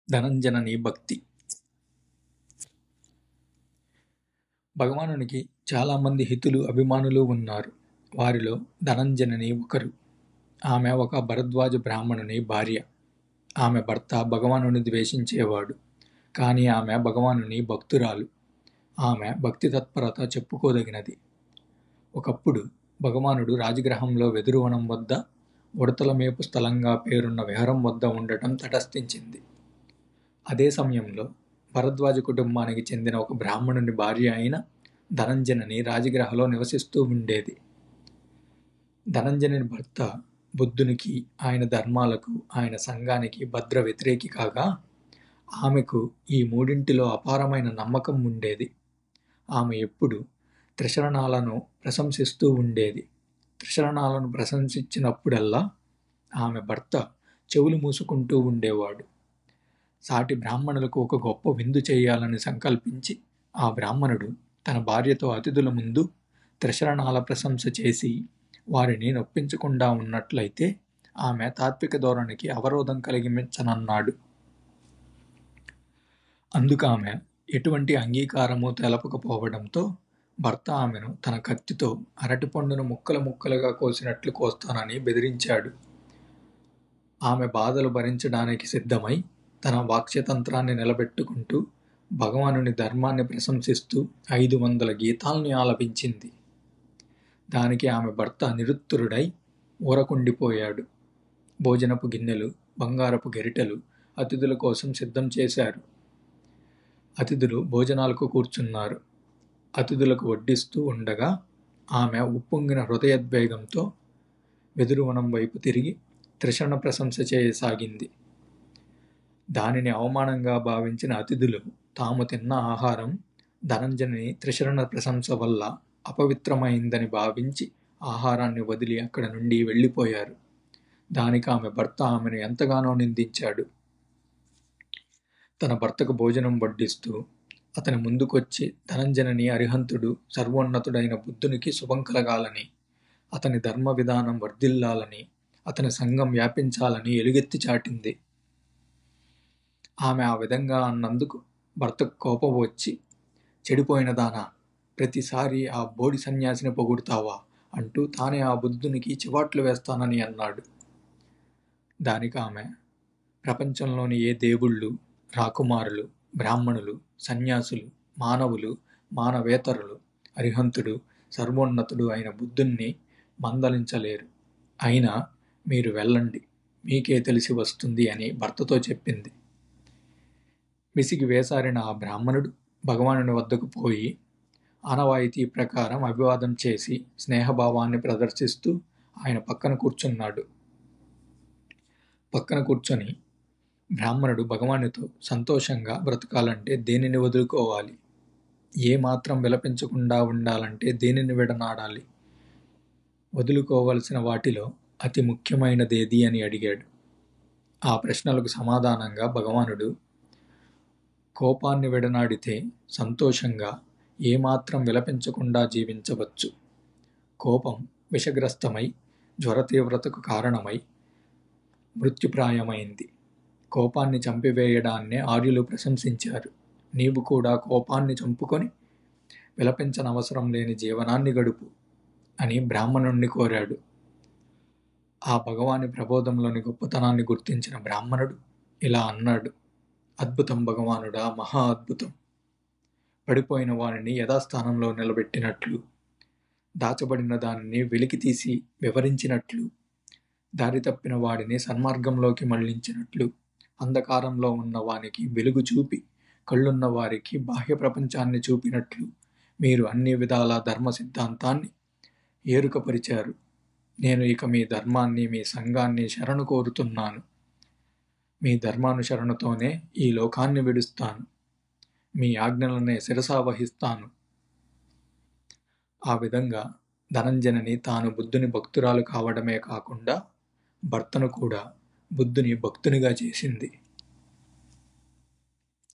ధనంజనని భక్తి. భగవానునికి చాలామంది హితులు, అభిమానులు ఉన్నారు. వారిలో ధనంజనని ఒకరు. ఆమె ఒక భరద్వాజ బ్రాహ్మణుని భార్య. ఆమె భర్త భగవానుని ద్వేషించేవాడు. కానీ ఆమె భగవానుని భక్తురాలు. ఆమె భక్తి తత్పరత చెప్పుకోదగినది. ఒకప్పుడు భగవానుడు రాజగృహంలో వెదురువనం వద్ద ఉడతల మేపు స్థలంగా పేరున్న విహారం వద్ద ఉండటం తటస్థించింది. అదే సమయంలో భరద్వాజ కుటుంబానికి చెందిన ఒక బ్రాహ్మణుని భార్య అయిన ధనంజనని రాజగృహలో నివసిస్తూ ఉండేది. ధనంజనని భర్త బుద్ధునికి, ఆయన ధర్మాలకు, ఆయన సంఘానికి భద్ర వ్యతిరేకి కాగా ఆమెకు ఈ మూడింటిలో అపారమైన నమ్మకం ఉండేది. ఆమె ఎప్పుడు త్రిశరణాలను ప్రశంసిస్తూ ఉండేది. త్రిశరణాలను ప్రశంసించినప్పుడల్లా ఆమె భర్త చెవులు మూసుకుంటూ ఉండేవాడు. సాటి బ్రాహ్మణులకు ఒక గొప్ప విందు చేయాలని సంకల్పించి ఆ బ్రాహ్మణుడు తన భార్యతో అతిథుల ముందు త్రిశరణాల ప్రశంస చేసి వారిని నొప్పించకుండా ఉన్నట్లయితే ఆమె తాత్విక ధోరణికి అవరోధం కలిగించనన్నాడు. అందుకు ఆమె ఎటువంటి అంగీకారము తెలపకపోవడంతో భర్త ఆమెను తన కత్తితో అరటిపండును ముక్కలు ముక్కలుగా కోసినట్లు కోస్తానని బెదిరించాడు. ఆమె బాధలు భరించడానికి సిద్ధమై తన వాక్యతంత్రాన్ని నిలబెట్టుకుంటూ భగవానుని ధర్మాన్ని ప్రశంసిస్తూ 500 గీతాల్ని ఆలపించింది. దానికి ఆమె భర్త నిరుత్తరుడై ఊరకుండిపోయాడు. భోజనపు గిన్నెలు, బంగారపు గరిటెలు అతిథుల కోసం సిద్ధం చేశారు. అతిథులు భోజనాలకు కూర్చున్నారు. అతిథులకు వడ్డిస్తూ ఉండగా ఆమె ఉప్పొంగిన హృదయోద్వేగంతో వెదురువనం వైపు తిరిగి త్రిశరణ ప్రశంస చేయసాగింది. దానిని అవమానంగా భావించిన అతిథులు తాము తిన్న ఆహారం ధనంజని త్రిశరణ ప్రశంస వల్ల అపవిత్రమైందని భావించి ఆహారాన్ని వదిలి అక్కడి నుండి వెళ్ళిపోయారు. దానికి ఆమె భర్త ఆమెను ఎంతగానో నిందించాడు. తన భర్తకు భోజనం వడ్డిస్తూ అతని ముందుకొచ్చి ధనంజనని అరిహంతుడు, సర్వోన్నతుడైన బుద్ధునికి శుభం కలగాలని, అతని ధర్మ విధానం వర్ధిల్లాలని, అతని సంఘం వ్యాపించాలని ఎలుగెత్తి చాటింది. ఆమె ఆ విధంగా అన్నందుకు భర్తకు కోపం వచ్చి, చెడిపోయిన దానా, ప్రతిసారి ఆ బోడి సన్యాసిని పొగుడుతావా అంటూ తానే ఆ బుద్ధునికి చివాట్లు వేస్తానని అన్నాడు. దానికి ఆమె, ప్రపంచంలోని ఏ దేవుళ్ళు, రాకుమారులు, బ్రాహ్మణులు, సన్యాసులు, మానవులు, మానవేతరులు అరిహంతుడు, సర్వోన్నతుడు అయిన బుద్ధుణ్ణి మందలించలేరు. అయినా మీరు వెళ్ళండి, మీకే తెలిసి వస్తుంది అని భర్తతో చెప్పింది. విసిగి వేసారిన ఆ బ్రాహ్మణుడు భగవానుని వద్దకు పోయి ఆనవాయితీ ప్రకారం అభివాదం చేసి స్నేహభావాన్ని ప్రదర్శిస్తూ ఆయన పక్కన కూర్చున్నాడు. పక్కన కూర్చొని బ్రాహ్మణుడు భగవానునితో సంతోషంగా బ్రతకాలంటే దేనిని వదులుకోవాలి, ఏ మాత్రం విలపించకుండా ఉండాలంటే దేనిని విడనాడాలి, వదులుకోవలసిన వాటిలో అతి ముఖ్యమైనదేది అని అడిగాడు. ఆ ప్రశ్నలకు సమాధానంగా భగవానుడు, కోపాన్ని విడనాడితే సంతోషంగా ఏమాత్రం విలపించకుండా జీవించవచ్చు. కోపం విషగ్రస్తమై జ్వర తీవ్రతకు కారణమై మృత్యుప్రాయమైంది. కోపాన్ని చంపివేయడాన్నే ఆర్యులు ప్రశంసించారు. నీవు కూడా కోపాన్ని చంపుకొని విలపించనవసరం లేని జీవనాన్ని గడుపు అని బ్రాహ్మణుణ్ణి కోరాడు. ఆ భగవాని ప్రబోధంలోని గొప్పతనాన్ని గుర్తించిన బ్రాహ్మణుడు ఇలా అన్నాడు, అద్భుతం భగవానుడా, మహా అద్భుతం. పడిపోయిన వారిని యథాస్థానంలో నిలబెట్టినట్లు, దాచబడిన దానిని వెలికి తీసి వివరించినట్లు, దారి తప్పిన వాడిని సన్మార్గంలోకి మళ్లించినట్లు, అంధకారంలో ఉన్న వానికి వెలుగు చూపి కళ్ళున్న వారికి బాహ్య ప్రపంచాన్ని చూపినట్లు మీరు అన్ని విధాల ధర్మ సిద్ధాంతాన్ని ఏరుకపరిచారు. నేను ఇక మీ ధర్మాన్ని, మీ సంఘాన్ని శరణు కోరుతున్నాను. మీ ధర్మానుసరణతోనే ఈ లోకాన్ని విడుస్తాను. మీ ఆజ్ఞలనే శిరసావహిస్తాను. ఆ విధంగా ధనంజనని తాను బుద్ధుని భక్తురాలు కావడమే కాకుండా భర్తను కూడా బుద్ధుని భక్తునిగా చేసింది.